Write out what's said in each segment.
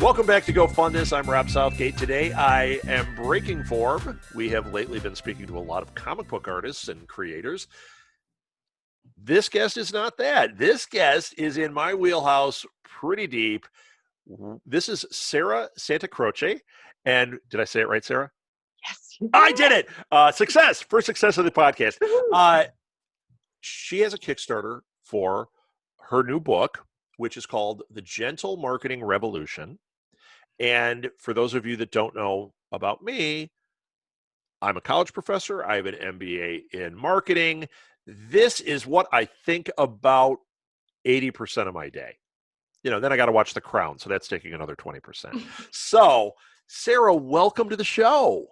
Welcome back to Go Fund This. I'm Rob Southgate. Today I am breaking form. We have lately been speaking to a lot of comic book artists and creators. This guest is not that. This guest is in my wheelhouse pretty deep. This is Sarah Santacroce. And did I say it right, Sarah? Yes. I did it. Success. First success of the podcast. She has a Kickstarter for her new book, which is called The Gentle Marketing Revolution. And for those of you that don't know about me, I'm a college professor. I have an MBA in marketing. This is what I think about 80% of my day. Then I got to watch The Crown, so that's taking another 20%. So, Sarah, welcome to the show.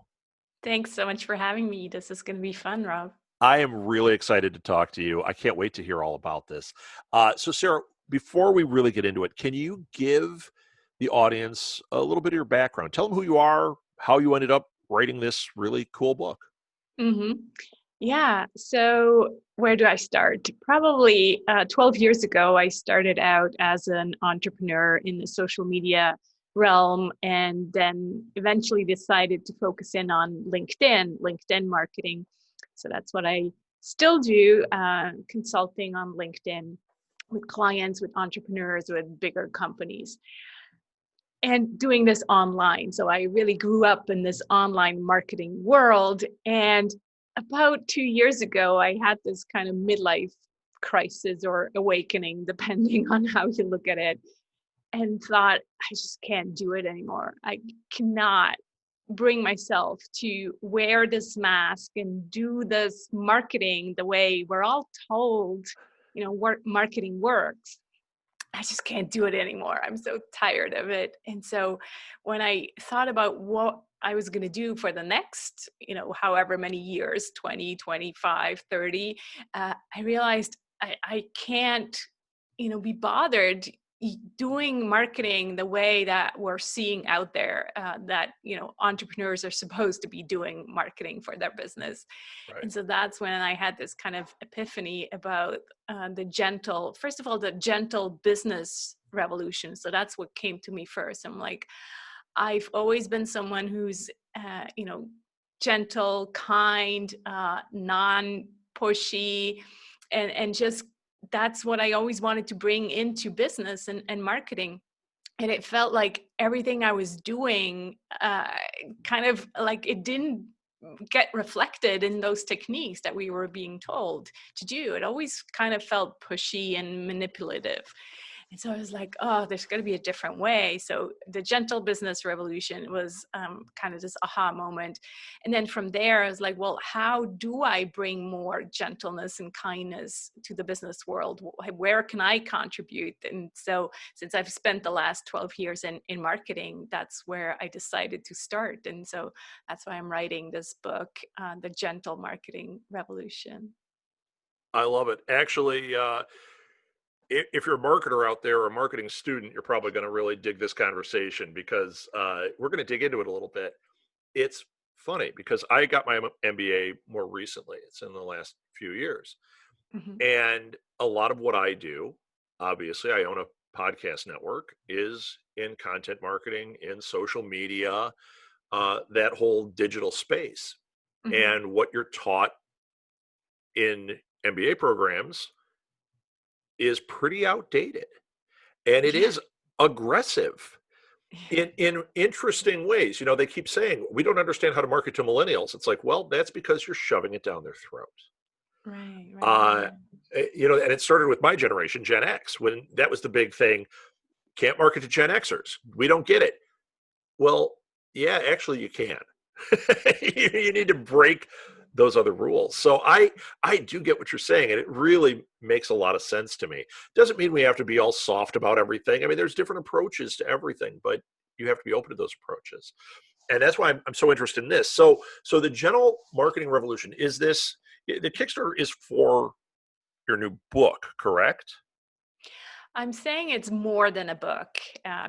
Thanks so much for having me. This is going to be fun, Rob. I am really excited to talk to you. I can't wait to hear all about this. So, Sarah, before we really get into it, can you give the audience a little bit of your background? Tell them who you are, how you ended up writing this really cool book. Yeah. So where do I start? Probably 12 years ago, I started out as an entrepreneur in the social media realm, and then eventually decided to focus in on LinkedIn marketing. So that's what I still do, consulting on LinkedIn with clients, with entrepreneurs, with bigger companies, and doing this online. So I really grew up in this online marketing world. And about 2 years ago, I had this kind of midlife crisis or awakening, depending on how you look at it, and thought, I just can't do it anymore. I cannot bring myself to wear this mask and do this marketing the way we're all told, marketing works. I just can't do it anymore. I'm so tired of it. And so when I thought about what I was going to do for the next, however many years, 20, 25, 30, I realized I can't, be bothered doing marketing the way that we're seeing out there, that, entrepreneurs are supposed to be doing marketing for their business. Right. And so that's when I had this kind of epiphany about the gentle business revolution. So that's what came to me first. I'm like, I've always been someone who's, gentle, kind, non-pushy, and just that's what I always wanted to bring into business and marketing. And it felt like everything I was doing, kind of like it didn't get reflected in those techniques that we were being told to do. It always kind of felt pushy and manipulative. And so I was like, oh, there's got to be a different way. So the gentle business revolution was kind of this aha moment. And then from there, I was like, well, how do I bring more gentleness and kindness to the business world? Where can I contribute? And so since I've spent the last 12 years in marketing, that's where I decided to start. And so that's why I'm writing this book, The Gentle Marketing Revolution. I love it. Actually, if you're a marketer out there or a marketing student, you're probably going to really dig this conversation because we're going to dig into it a little bit. It's funny because I got my MBA more recently. It's in the last few years. Mm-hmm. And a lot of what I do, obviously, I own a podcast network, is in content marketing, in social media, that whole digital space. Mm-hmm. And what you're taught in MBA programs is pretty outdated, and it is aggressive in interesting ways. They keep saying we don't understand how to market to millennials. It's like, well, that's because you're shoving it down their throat. Right. And it started with my generation, Gen X, when that was the big thing. Can't market to Gen Xers. We don't get it. Well, yeah, actually you can. You need to break those other rules. So I do get what you're saying, and it really makes a lot of sense to me. Doesn't mean we have to be all soft about everything. I mean, there's different approaches to everything, but you have to be open to those approaches. And that's why I'm so interested in this. So the Gentle Marketing Revolution, is this, the Kickstarter is for your new book, correct? I'm saying it's more than a book,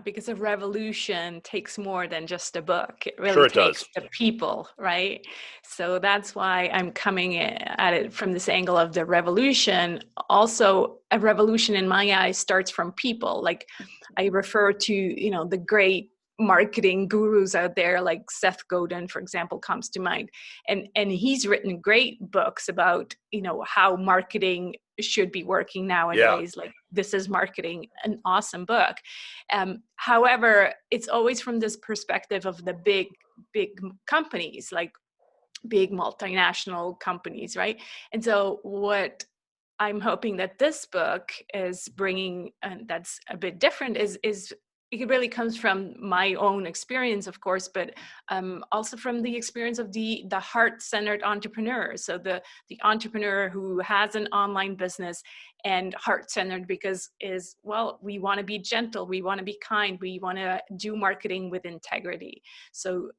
because a revolution takes more than just a book. It really Sure it takes does. the people, right? So that's why I'm coming at it from this angle of the revolution. Also, a revolution in my eyes starts from people. Like I refer to, the great marketing gurus out there, like Seth Godin, for example, comes to mind. And he's written great books about, how marketing should be working Yeah. nowadays. Like This Is Marketing, an awesome book. However, it's always from this perspective of the big companies, like big multinational companies, right? And so what I'm hoping that this book is bringing, and that's a bit different, is it really comes from my own experience, of course, but also from the experience of the heart-centered entrepreneur. So the entrepreneur who has an online business, and heart-centered because we want to be gentle, we want to be kind, we want to do marketing with integrity. So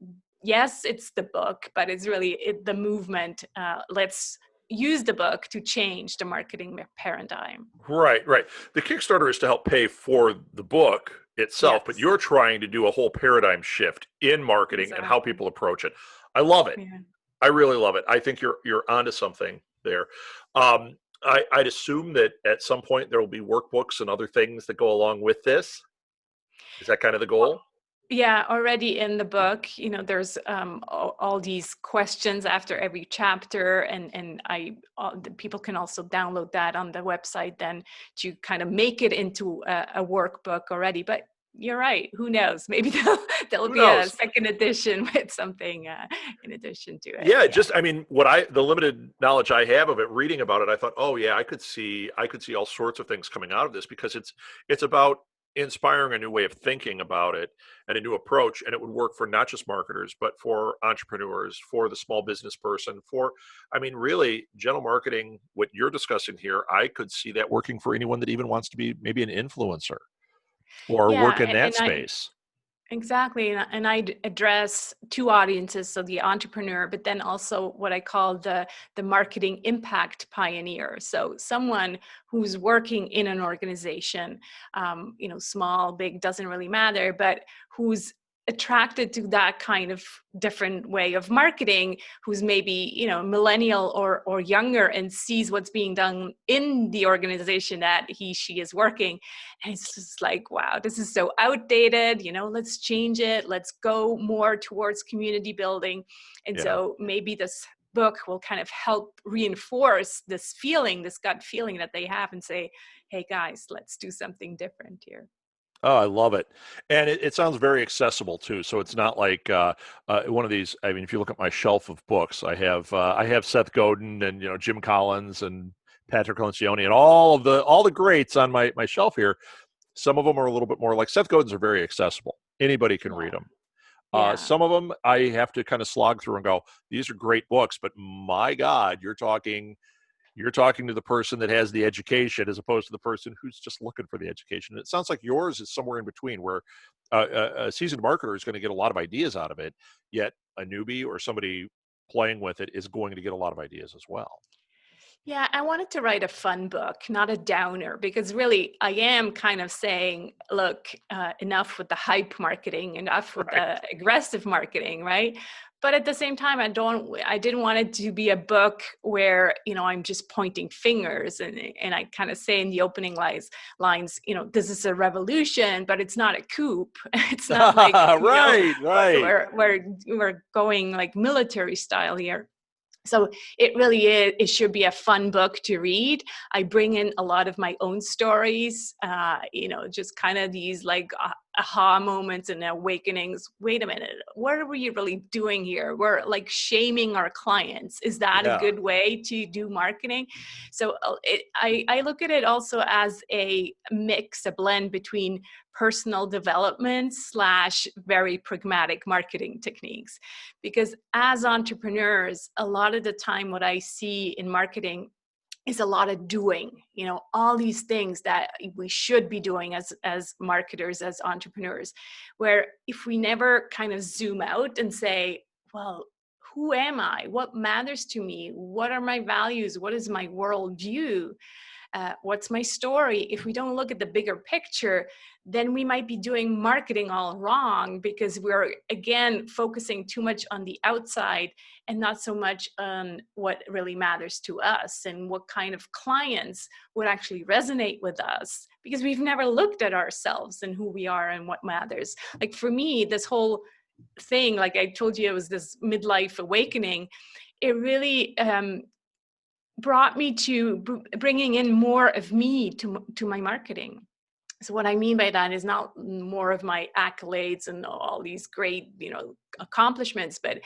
yes, it's the book, but it's really the movement. Let's use the book to change the marketing paradigm. Right, right. The Kickstarter is to help pay for the book itself, but Yes, you're trying to do a whole paradigm shift in marketing and how exactly. people approach it. I love it. Yeah. I really love it. I think you're onto something there. I'd assume that at some point there will be workbooks and other things that go along with this. Is that kind of the goal? Yeah, already in the book, there's all these questions after every chapter, and the people can also download that on the website then to kind of make it into a workbook already. But you're right. Who knows? Maybe there'll Who be a knows? second edition with something in addition to it. Yeah, Yeah. just I mean, the limited knowledge I have of it, reading about it, I thought, oh yeah, I could see all sorts of things coming out of this because it's about inspiring a new way of thinking about it and a new approach, and it would work for not just marketers, but for entrepreneurs, for the small business person, I mean, really, general marketing. What you're discussing here, I could see that working for anyone that even wants to be maybe an influencer or work in Yeah, that and space. exactly. And I address two audiences, so the entrepreneur, but then also what I call the marketing impact pioneer. So someone who's working in an organization, small, big, doesn't really matter, but who's attracted to that kind of different way of marketing, who's maybe, millennial or younger, and sees what's being done in the organization that she is working. And it's just like, wow, this is so outdated, let's change it. Let's go more towards community building. And Yeah. so maybe this book will kind of help reinforce this feeling, this gut feeling that they have, and say, hey guys, let's do something different here. Oh, I love it. And it sounds very accessible too. So it's not like one of these. I mean, if you look at my shelf of books, I have Seth Godin and Jim Collins and Patrick Lencioni and all the greats on my shelf here. Some of them are a little bit more like Seth Godin's are very accessible. Anybody can read Yeah. them. Yeah. Some of them I have to kind of slog through and go, these are great books, but my God, you're talking to the person that has the education as opposed to the person who's just looking for the education. It sounds like yours is somewhere in between, where a seasoned marketer is going to get a lot of ideas out of it, yet a newbie or somebody playing with it is going to get a lot of ideas as well. Yeah, I wanted to write a fun book, not a downer, because really I am kind of saying, look, enough with the hype marketing, enough with Right. the aggressive marketing, right? But at the same time, I didn't want it to be a book where, I'm just pointing fingers, and I kind of say in the opening lines, this is a revolution, but it's not a coup. It's not like, Right, right. we're going like military style here. So it really is, it should be a fun book to read. I bring in a lot of my own stories, just kind of these like aha moments and awakenings. Wait a minute, what are we really doing here? We're like shaming our clients. Is that a Yeah. good way to do marketing? So I look at it also as a mix, a blend between personal development / very pragmatic marketing techniques. Because as entrepreneurs, a lot of the time what I see in marketing is a lot of doing, all these things that we should be doing as marketers, as entrepreneurs, where if we never kind of zoom out and say, well, who am I? What matters to me? What are my values? What is my worldview? what's my story? If we don't look at the bigger picture, then we might be doing marketing all wrong, because we're, again, focusing too much on the outside and not so much on what really matters to us and what kind of clients would actually resonate with us, because we've never looked at ourselves and who we are and what matters. Like for me, this whole thing, like I told you, it was this midlife awakening. It really brought me to bringing in more of me to my marketing. So what I mean by that is not more of my accolades and all these great, accomplishments, but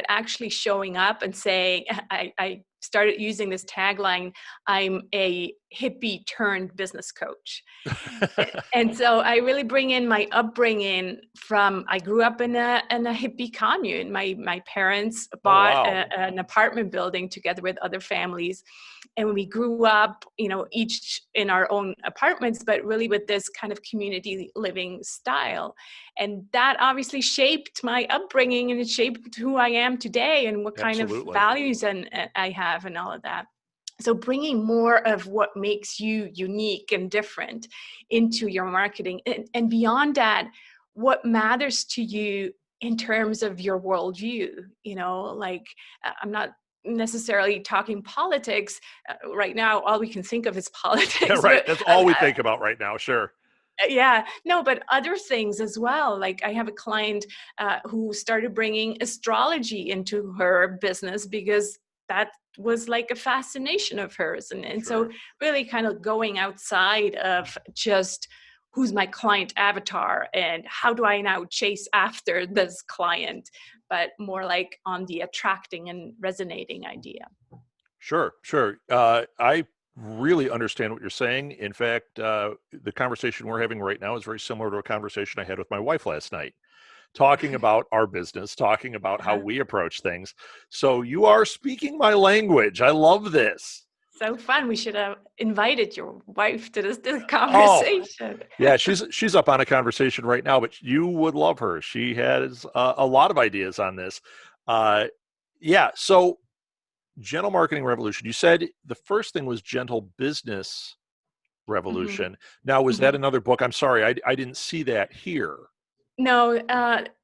actually showing up and saying, I started using this tagline, I'm a hippie turned business coach. And so I really bring in my upbringing from, I grew up in a hippie commune. My parents bought an apartment building together with other families. And we grew up, each in our own apartments, but really with this kind of community living style. And that obviously shaped my upbringing, and it shaped who I am today and what kind of values and I have and all of that. So bringing more of what makes you unique and different into your marketing, and beyond that, what matters to you in terms of your worldview. I'm not necessarily talking politics right now. All we can think of is politics. Yeah, right. That's all we think about right now. Sure. Yeah, no, but other things as well. Like I have a client who started bringing astrology into her business because that was like a fascination of hers. And so really kind of going outside of just who's my client avatar and how do I now chase after this client, but more like on the attracting and resonating idea. Sure. I really understand what you're saying. In fact, the conversation we're having right now is very similar to a conversation I had with my wife last night, talking about our business, talking about how we approach things. So you are speaking my language. I love this. So fun. We should have invited your wife to this conversation. Oh, yeah, she's up on a conversation right now, but you would love her. She has a lot of ideas on this. So Gentle Marketing Revolution. You said the first thing was Gentle Business Revolution. Now, was that another book? I'm sorry, I didn't see that here. No,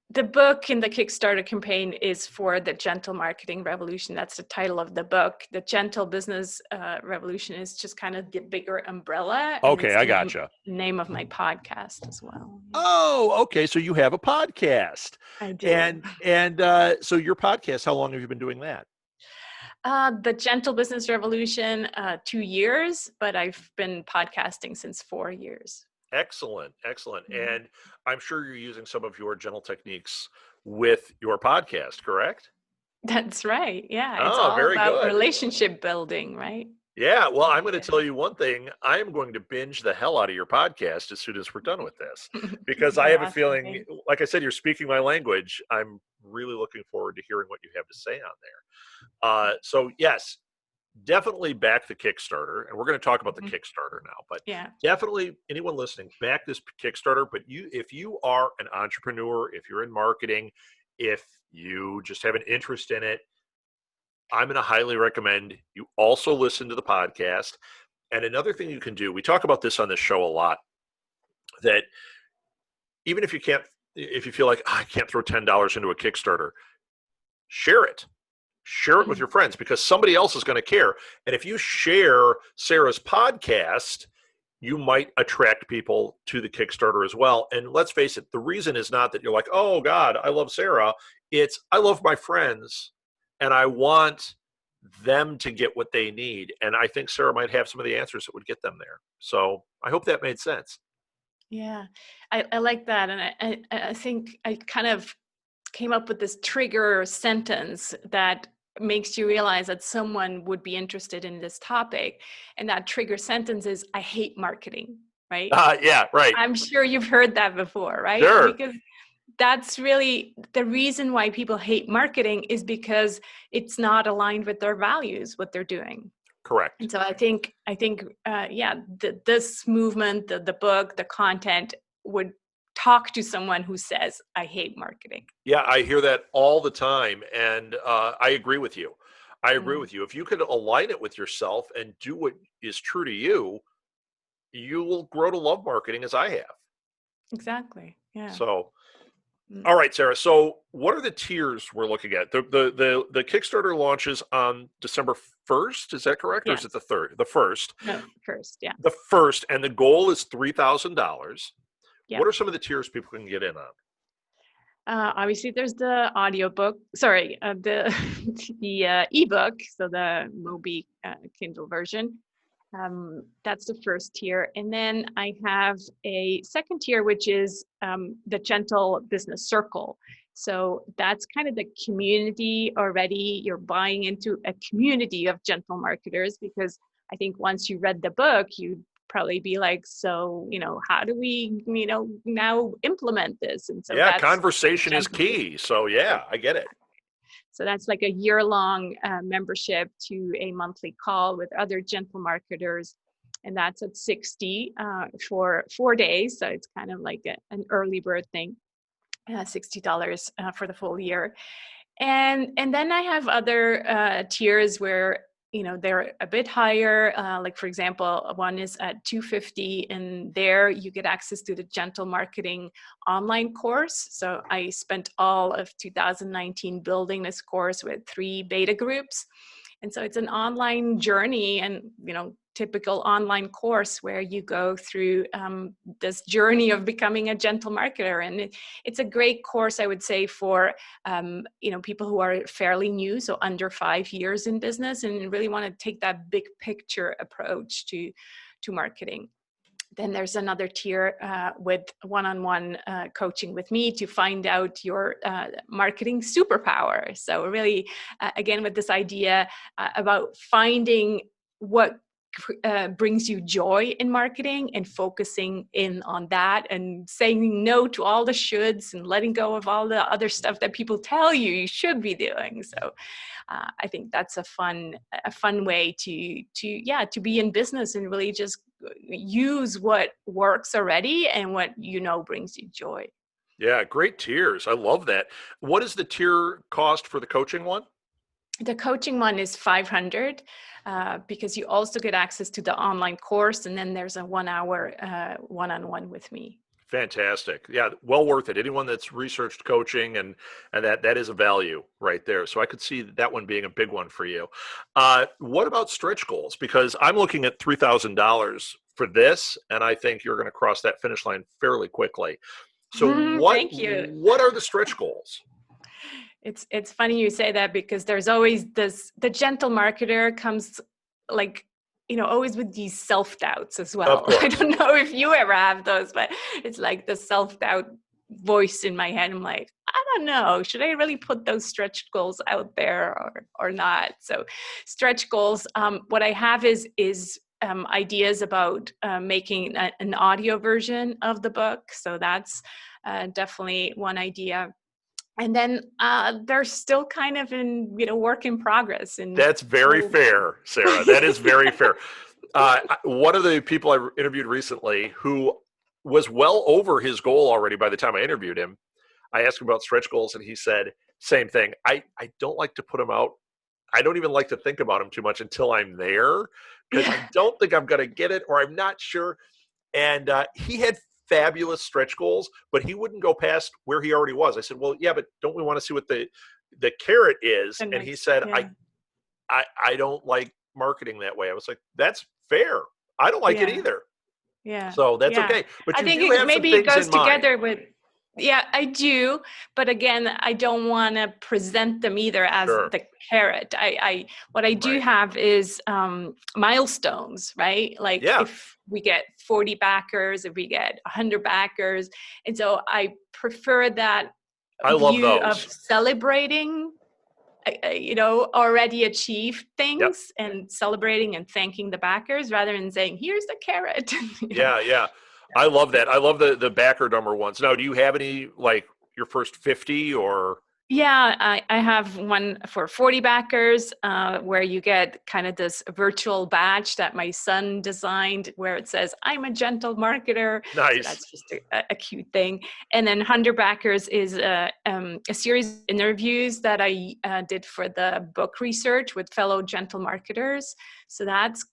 the book in the Kickstarter campaign is for the Gentle Marketing Revolution. That's the title of the book. The Gentle Business Revolution is just kind of the bigger umbrella. Okay, I gotcha. Name of my podcast as well. Oh, okay. So you have a podcast. I do. And so your podcast, how long have you been doing that? The Gentle Business Revolution, 2 years, but I've been podcasting since 4 years. Excellent. And I'm sure you're using some of your gentle techniques with your podcast, correct? That's right. Yeah. It's all about relationship building, right? Yeah. Well, I'm going to tell you one thing. I am going to binge the hell out of your podcast as soon as we're done with this, because I have a feeling, like I said, you're speaking my language. I'm really looking forward to hearing what you have to say on there. So yes, definitely back the Kickstarter, and we're going to talk about the Kickstarter now, but definitely anyone listening, back this Kickstarter. But if you are an entrepreneur, if you're in marketing, if you just have an interest in it, I'm going to highly recommend you also listen to the podcast. And another thing you can do, we talk about this on this show a lot, that even if you feel like I can't throw $10 into a Kickstarter, share it. Share it with your friends, because somebody else is going to care. And if you share Sarah's podcast, you might attract people to the Kickstarter as well. And let's face it, the reason is not that you're like, oh God, I love Sarah. It's I love my friends and I want them to get what they need. And I think Sarah might have some of the answers that would get them there. So I hope that made sense. Yeah, I like that. And I think I kind of came up with this trigger sentence that makes you realize that someone would be interested in this topic. And that trigger sentence is, I hate marketing, right? Yeah, right. I'm sure you've heard that before, right? Sure. Because that's really the reason why people hate marketing, is because it's not aligned with their values, what they're doing. Correct. And so I think, this movement, the book, the content would talk to someone who says, I hate marketing. Yeah, I hear that all the time. And I agree with you. I agree with you. If you can align it with yourself and do what is true to you, you will grow to love marketing as I have. Exactly. Yeah. So, Mm. all right, Sarah. So, what are the tiers we're looking at? The Kickstarter launches on December 1st. Is that correct, or is it the Yes. 3rd? The first. No, first. Yeah. The first, and the goal is $3,000. What Yep. are some of the tiers people can get in on? Obviously, there's the audiobook. Sorry, the the ebook. So the Mobi Kindle version. That's the first tier, and then I have a second tier, which is the Gentle Business Circle. So that's kind of the community already. You're buying into a community of gentle marketers, because I think once you read the book, you'd probably be like, so, how do we, now implement this? And so Yeah, that's conversation is gentle key. So, yeah, I get it. so that's like a year-long membership to a monthly call with other gentle marketers. And that's at 60 for 4 days. So it's kind of like an early bird thing, $60 for the full year. And then I have other tiers where they're a bit higher. Like for example, one is at 250, and there you get access to the Gentle Marketing online course. So I spent all of 2019 building this course with 3 beta groups. And so it's an online journey, and typical online course where you go through this journey of becoming a gentle marketer. And it's a great course, I would say, for people who are fairly new, so under 5 years in business, and really want to take that big picture approach to marketing. Then there's another tier with one-on-one coaching with me to find out your marketing superpower. So really, again, with this idea about finding what brings you joy in marketing and focusing in on that, and saying no to all the shoulds and letting go of all the other stuff that people tell you should be doing. So I think that's a fun way to be in business and really just use what works already and what brings you joy. Yeah, great tiers. I love that. What is the tier cost for the coaching one? The coaching one is 500 because you also get access to the online course, and then there's a 1-hour one-on-one with me. Fantastic. Yeah, well worth it. Anyone that's researched coaching and that is a value right there. So I could see that one being a big one for you. What about stretch goals? Because I'm looking at $3,000 for this, and I think you're going to cross that finish line fairly quickly. So Thank you. what are the stretch goals? It's funny you say that, because there's always the gentle marketer comes like, always with these self-doubts as well. I don't know if you ever have those, but it's like the self-doubt voice in my head. I'm like, I don't know, should I really put those stretch goals out there or not? So stretch goals, what I have is ideas about making an audio version of the book. So that's definitely one idea. And then they're still kind of in, work in progress. And that's very fair, Sarah. That is very fair. One of the people I interviewed recently who was well over his goal already by the time I interviewed him, I asked him about stretch goals, and he said, same thing. I don't like to put them out. I don't even like to think about them too much until I'm there, because I don't think I'm going to get it, or I'm not sure. And he had fabulous stretch goals, but he wouldn't go past where he already was. I said, well, yeah, but don't we want to see what the carrot is? And he said, yeah. I don't like marketing that way. I was like, that's fair. I don't like it either. Yeah. So that's okay. But I think it goes together with, I do. But again, I don't want to present them either as the carrot. What I do have is milestones, right? Like if we get 40 backers, if we get 100 backers. And so I prefer that view of celebrating already achieved things and celebrating and thanking the backers, rather than saying, here's the carrot. Yeah. I love that. I love the backer number ones. Now, do you have any, like your first 50 or Yeah, I have one for 40 backers where you get kind of this virtual badge that my son designed where it says, I'm a gentle marketer. So Nice. that's just a cute thing. And then 100 backers is a series of interviews that I did for the book research with fellow gentle marketers. So that's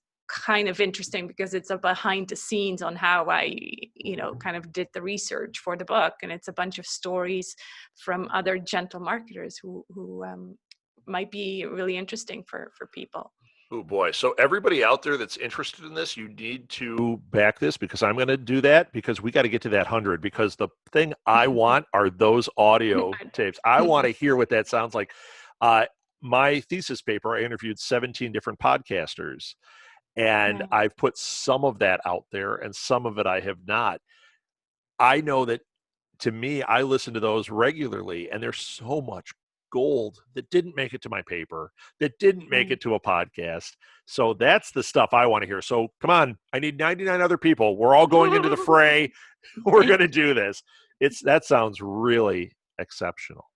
kind of interesting because it's a behind the scenes on how I, kind of did the research for the book. And it's a bunch of stories from other gentle marketers who might be really interesting for people. Oh boy. So everybody out there that's interested in this, you need to back this because I'm going to do that because we got to get to that 100 because the thing I want are those audio tapes. I want to hear what that sounds like. Uh, my thesis paper, I interviewed 17 different podcasters and Yeah. I've put some of that out there and some of it I have not. I know that to me, I listen to those regularly, and there's so much gold that didn't make it to my paper, that didn't make it to a podcast. So that's the stuff I want to hear. So come on, I need 99 other people. We're all going into the fray. We're going to do this. That sounds really exceptional.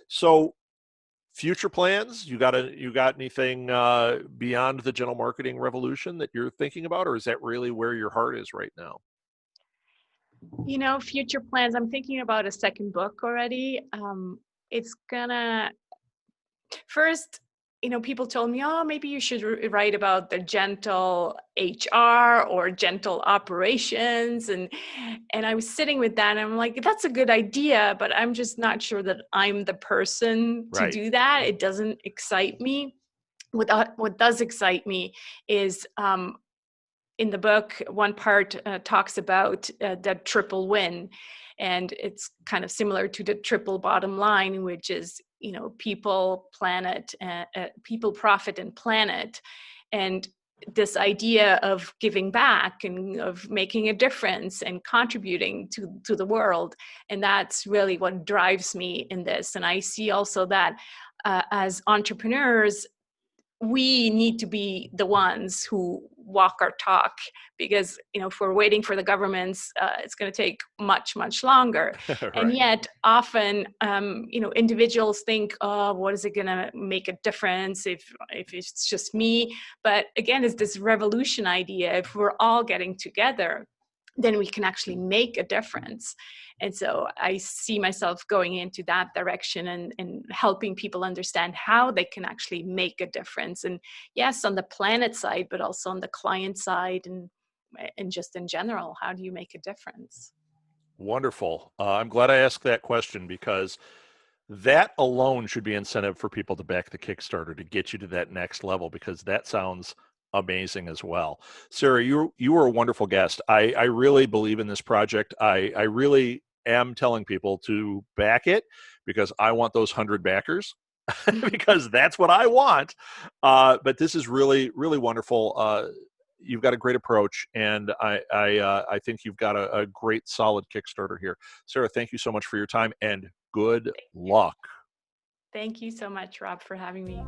So future plans, you got anything beyond the gentle marketing revolution that you're thinking about, or is that really where your heart is right now? Future plans. I'm thinking about a second book already. It's gonna first, people told me, oh, maybe you should write about the gentle HR or gentle operations. And I was sitting with that and I'm like, that's a good idea, but I'm just not sure that I'm the person to Right. do that. It doesn't excite me. What does excite me is in the book, one part talks about the triple win. And it's kind of similar to the triple bottom line, which is, people, planet, people, profit, and planet. And this idea of giving back and of making a difference and contributing to the world. And that's really what drives me in this. And I see also that as entrepreneurs, we need to be the ones who walk our talk because if we're waiting for the governments, it's going to take much longer. Right. And yet often individuals think, oh, what is it going to make a difference if it's just me? But again, it's this revolution idea. If we're all getting together, then we can actually make a difference. And so I see myself going into that direction and helping people understand how they can actually make a difference. And yes, on the planet side, but also on the client side and just in general, how do you make a difference? Wonderful. I'm glad I asked that question because that alone should be incentive for people to back the Kickstarter to get you to that next level because that sounds amazing as well. Sarah, you were a wonderful guest. I really believe in this project. I really am telling people to back it because I want those 100 backers because that's what I want. But this is really, really wonderful. You've got a great approach, and I think you've got a great, solid Kickstarter here. Sarah, thank you so much for your time, and good luck. Thank you so much, Rob, for having me.